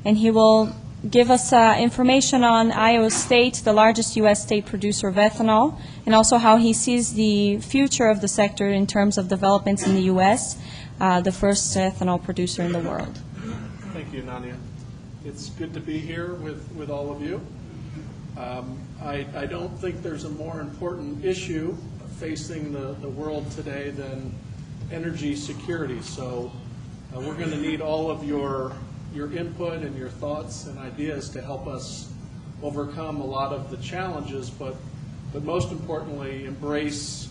and he will give us information on Iowa State, the largest U.S. state producer of ethanol, and also how he sees the future of the sector in terms of developments in the U.S., the first ethanol producer in the world. Thank you, Nayana. It's good to be here with all of you. I don't think there's a more important issue facing the world today than energy security. So we're going to need all of your input and your thoughts and ideas to help us overcome a lot of the challenges, but most importantly, embrace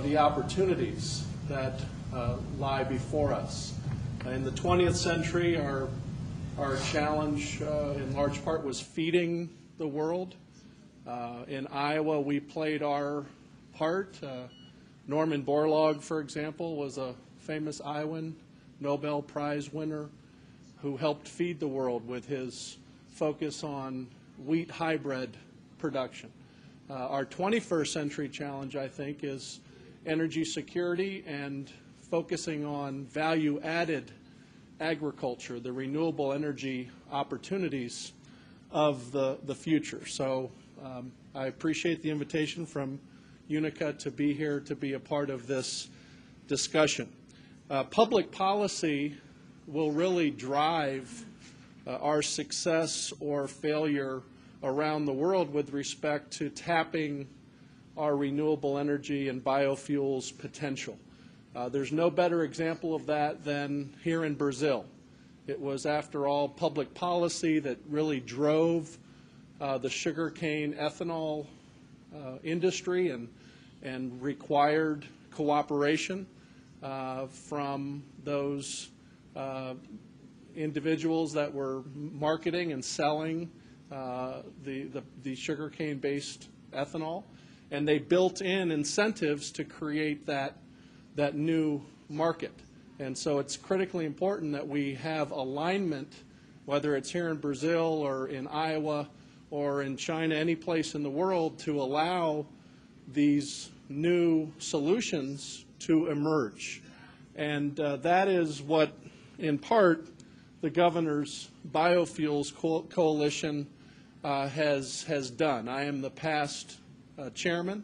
the opportunities that lie before us. In the 20th century, our challenge in large part was feeding the world. In Iowa, we played our part. Norman Borlaug, for example, was a famous Iowan Nobel Prize winner who helped feed the world with his focus on wheat hybrid production. Our 21st century challenge, I think, is energy security and focusing on value-added agriculture, the renewable energy opportunities of the future. So I appreciate the invitation from UNICA to be here to be a part of this discussion. Public policy will really drive our success or failure around the world with respect to tapping our renewable energy and biofuels potential. There's no better example of that than here in Brazil. It was, after all, public policy that really drove the sugarcane ethanol industry and required cooperation from those individuals that were marketing and selling the sugarcane-based ethanol, and they built in incentives to create that new market. And so it's critically important that we have alignment, whether it's here in Brazil or in Iowa or in China, any place in the world, to allow these new solutions to emerge. And that is what, in part, the Governor's Biofuels Coalition has done. I am the past chairman.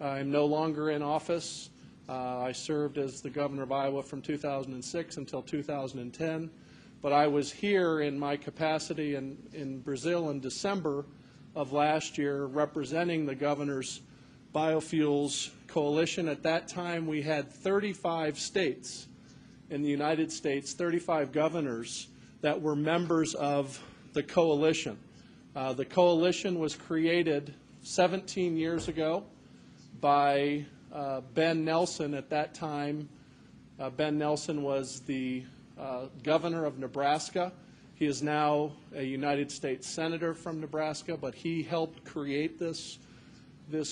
I'm no longer in office. I served as the Governor of Iowa from 2006 until 2010. But I was here in my capacity in Brazil in December of last year representing the Governor's Biofuels Coalition. At that time, we had 35 states in the United States, 35 governors that were members of the coalition. The coalition was created 17 years ago by Ben Nelson. At that time, Ben Nelson was the governor of Nebraska. He is now a United States Senator from Nebraska, but he helped create this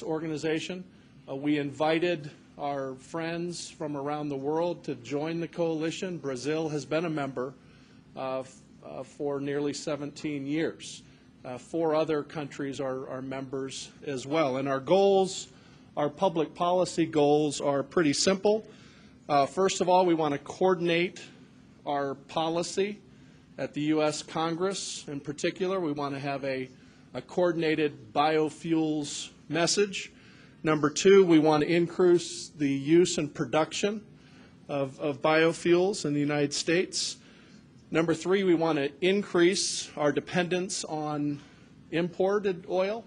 organization. We invited our friends from around the world to join the coalition. Brazil has been a member for nearly 17 years. 4 other countries are members as well. And our goals, our public policy goals, are pretty simple. First of all, we want to coordinate our policy at the U.S. Congress. In particular, we want to have a coordinated biofuels message. Number 2, we want to increase the use and production of biofuels in the United States. Number 3, we want to increase our dependence on imported oil.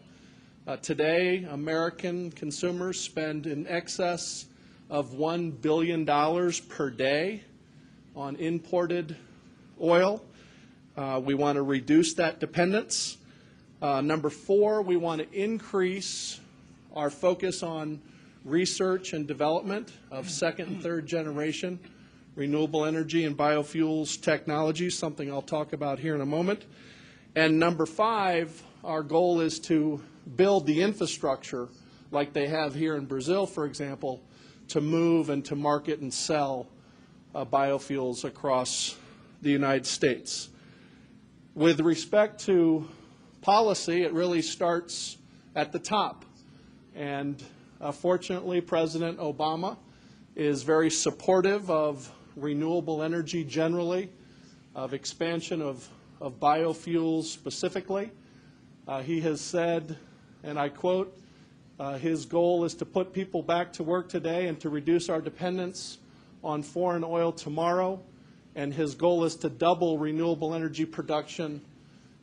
Today, American consumers spend in excess of $1 billion per day on imported oil. We want to reduce that dependence. Number 4, we want to increase our focus on research and development of second and third generation renewable energy and biofuels technologies, something I'll talk about here in a moment. And number 5, our goal is to build the infrastructure like they have here in Brazil, for example, to move and to market and sell biofuels across the United States. With respect to policy, it really starts at the top. And fortunately, President Obama is very supportive of renewable energy generally, of expansion of of biofuels specifically. He has said, and I quote, his goal is to put people back to work today and to reduce our dependence on foreign oil tomorrow, and his goal is to double renewable energy production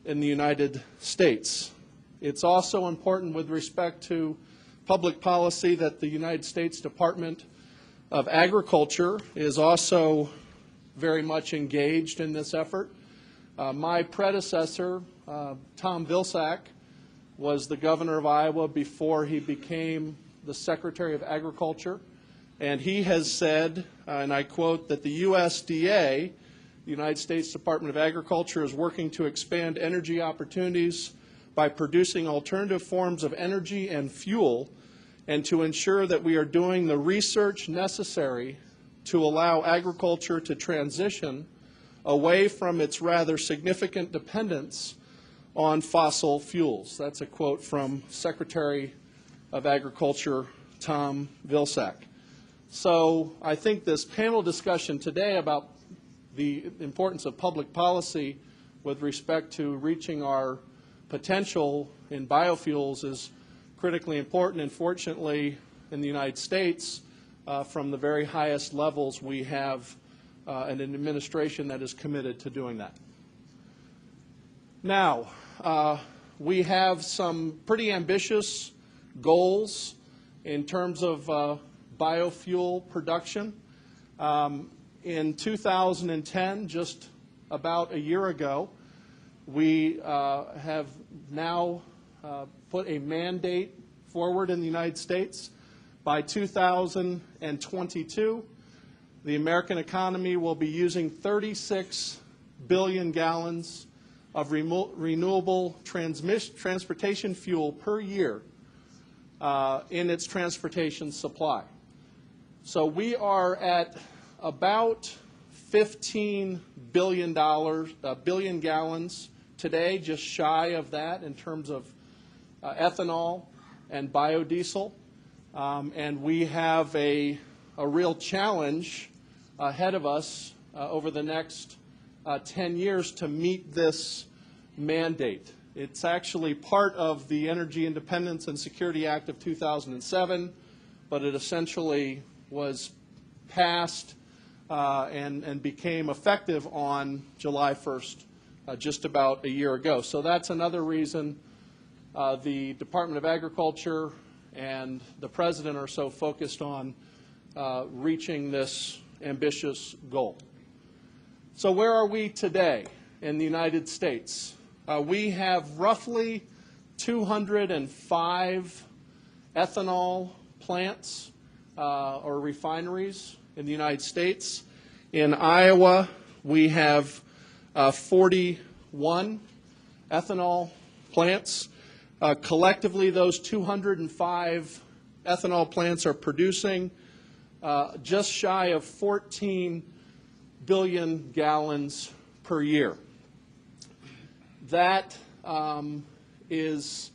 in the United States. It's also important with respect to public policy that the United States Department of Agriculture is also very much engaged in this effort. My predecessor, Tom Vilsack, was the governor of Iowa before he became the Secretary of Agriculture, and he has said, and I quote, that the USDA, the United States Department of Agriculture, is working to expand energy opportunities by producing alternative forms of energy and fuel, and to ensure that we are doing the research necessary to allow agriculture to transition away from its rather significant dependence on fossil fuels. That's a quote from Secretary of Agriculture Tom Vilsack. So I think this panel discussion today about the importance of public policy with respect to reaching our potential in biofuels is critically important, and fortunately in the United States, from the very highest levels, we have an administration that is committed to doing that. Now, we have some pretty ambitious goals in terms of biofuel production. In 2010, just about a year ago, we have now put a mandate forward in the United States. By 2022, the American economy will be using 36 billion gallons of renewable transportation fuel per year in its transportation supply. So we are at about 15 billion gallons today, just shy of that in terms of ethanol and biodiesel. And we have a real challenge ahead of us over the next 10 years to meet this mandate. It's actually part of the Energy Independence and Security Act of 2007, but it essentially was passed and became effective on July 1st, just about a year ago. So that's another reason the Department of Agriculture and the President are so focused on reaching this ambitious goal. So where are we today in the United States? We have roughly 205 ethanol plants or refineries in the United States. In Iowa, we have 41 ethanol plants. Collectively, those 205 ethanol plants are producing just shy of 14 billion gallons per year. That is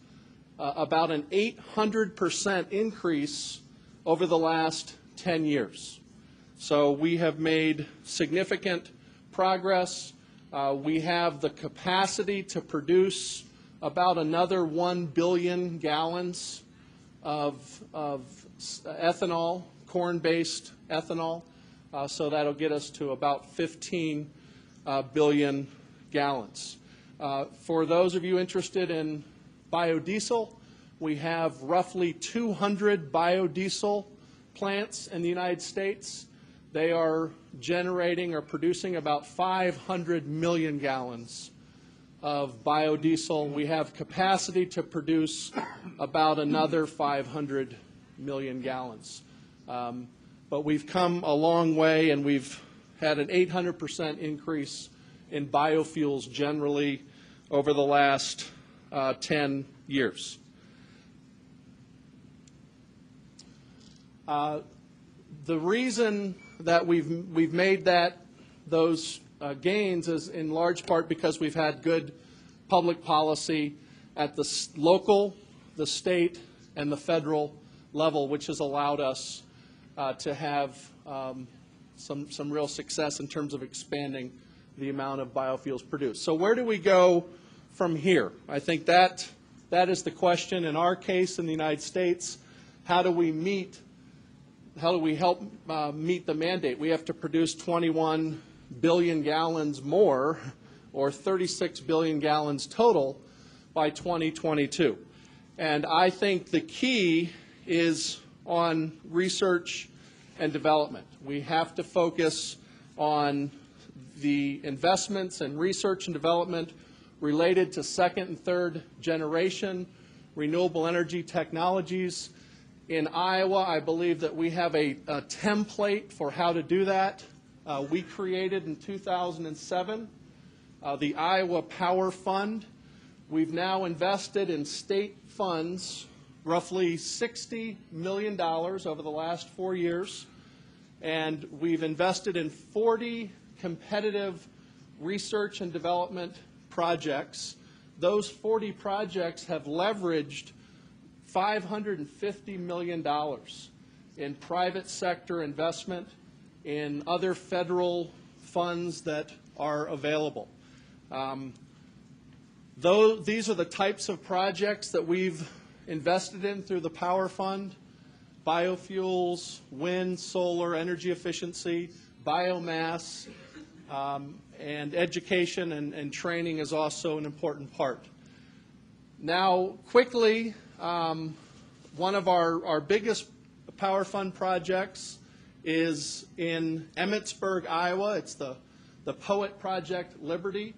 about an 800% increase over the last 10 years. So we have made significant progress. We have the capacity to produce about another 1 billion gallons of ethanol, corn-based ethanol. So that'll get us to about 15 billion gallons. For those of you interested in biodiesel, we have roughly 200 biodiesel plants in the United States. They are generating or producing about 500 million gallons of biodiesel. We have capacity to produce about another 500 million gallons. But we've come a long way, and we've had an 800% increase in biofuels generally over the last 10 years. The reason that we've made those gains is in large part because we've had good public policy at the local, the state, and the federal level, which has allowed us to have some real success in terms of expanding the amount of biofuels produced. So where do we go from here? I think that is the question. In our case in the United States, how do we help meet the mandate? We have to produce 21 billion gallons more, or 36 billion gallons total, by 2022. And I think the key is on research and development. We have to focus on the investments in research and development related to second and third generation renewable energy technologies. In Iowa, I believe that we have a template for how to do that. We created in 2007 the Iowa Power Fund. We've now invested in state funds roughly $60 million over the last 4 years, and we've invested in 40 competitive research and development projects. Those 40 projects have leveraged $550 million in private sector investment in other federal funds that are available. These are the types of projects that we've invested in through the Power Fund: biofuels, wind, solar, energy efficiency, biomass, and education and training is also an important part. Now, quickly, one of our biggest Power Fund projects is in Emmitsburg, Iowa. It's the Poet Project Liberty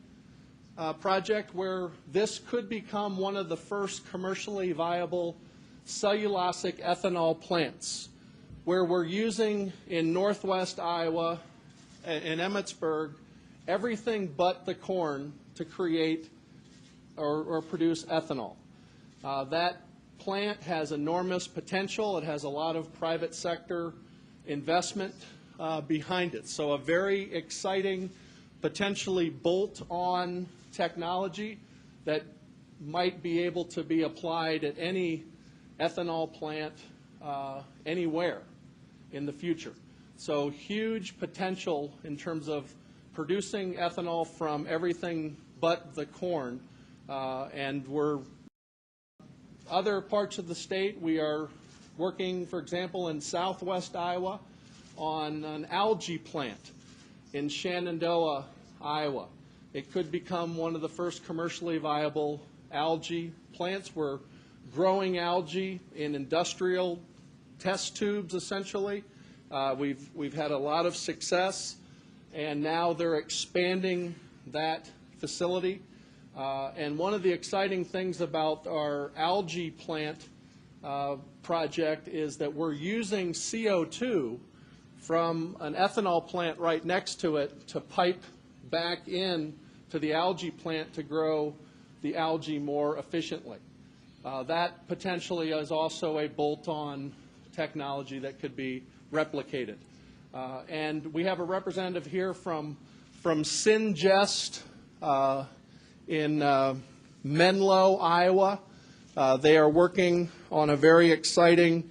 project, where this could become one of the first commercially viable cellulosic ethanol plants, where we're using in northwest Iowa, in Emmitsburg, everything but the corn to create or produce ethanol. That plant has enormous potential. It has a lot of private sector investment behind it. So a very exciting, potentially bolt-on technology that might be able to be applied at any ethanol plant anywhere in the future. So huge potential in terms of producing ethanol from everything but the corn. And other parts of the state, we are working, for example, in southwest Iowa on an algae plant in Shenandoah, Iowa. It could become one of the first commercially viable algae plants. We're growing algae in industrial test tubes, essentially. We've had a lot of success, and now they're expanding that facility. And one of the exciting things about our algae plant project is that we're using CO2 from an ethanol plant right next to it to pipe back in to the algae plant to grow the algae more efficiently. That potentially is also a bolt-on technology that could be replicated. And we have a representative here from Syngest in Menlo, Iowa. They are working on a very exciting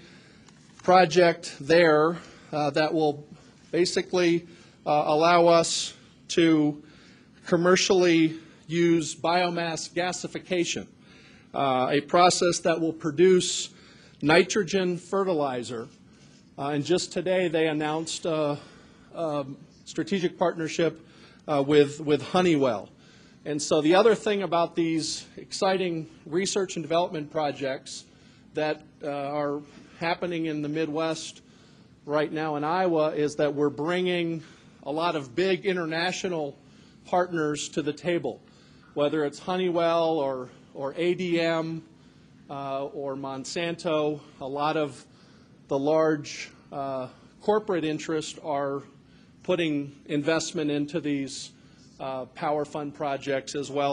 project there that will basically allow us to commercially use biomass gasification, a process that will produce nitrogen fertilizer. And just today they announced a strategic partnership with Honeywell. And so the other thing about these exciting research and development projects that are happening in the Midwest right now in Iowa is that we're bringing a lot of big international partners to the table, whether it's Honeywell or ADM or Monsanto. A lot of the large corporate interests are putting investment into these Power Fund projects as well.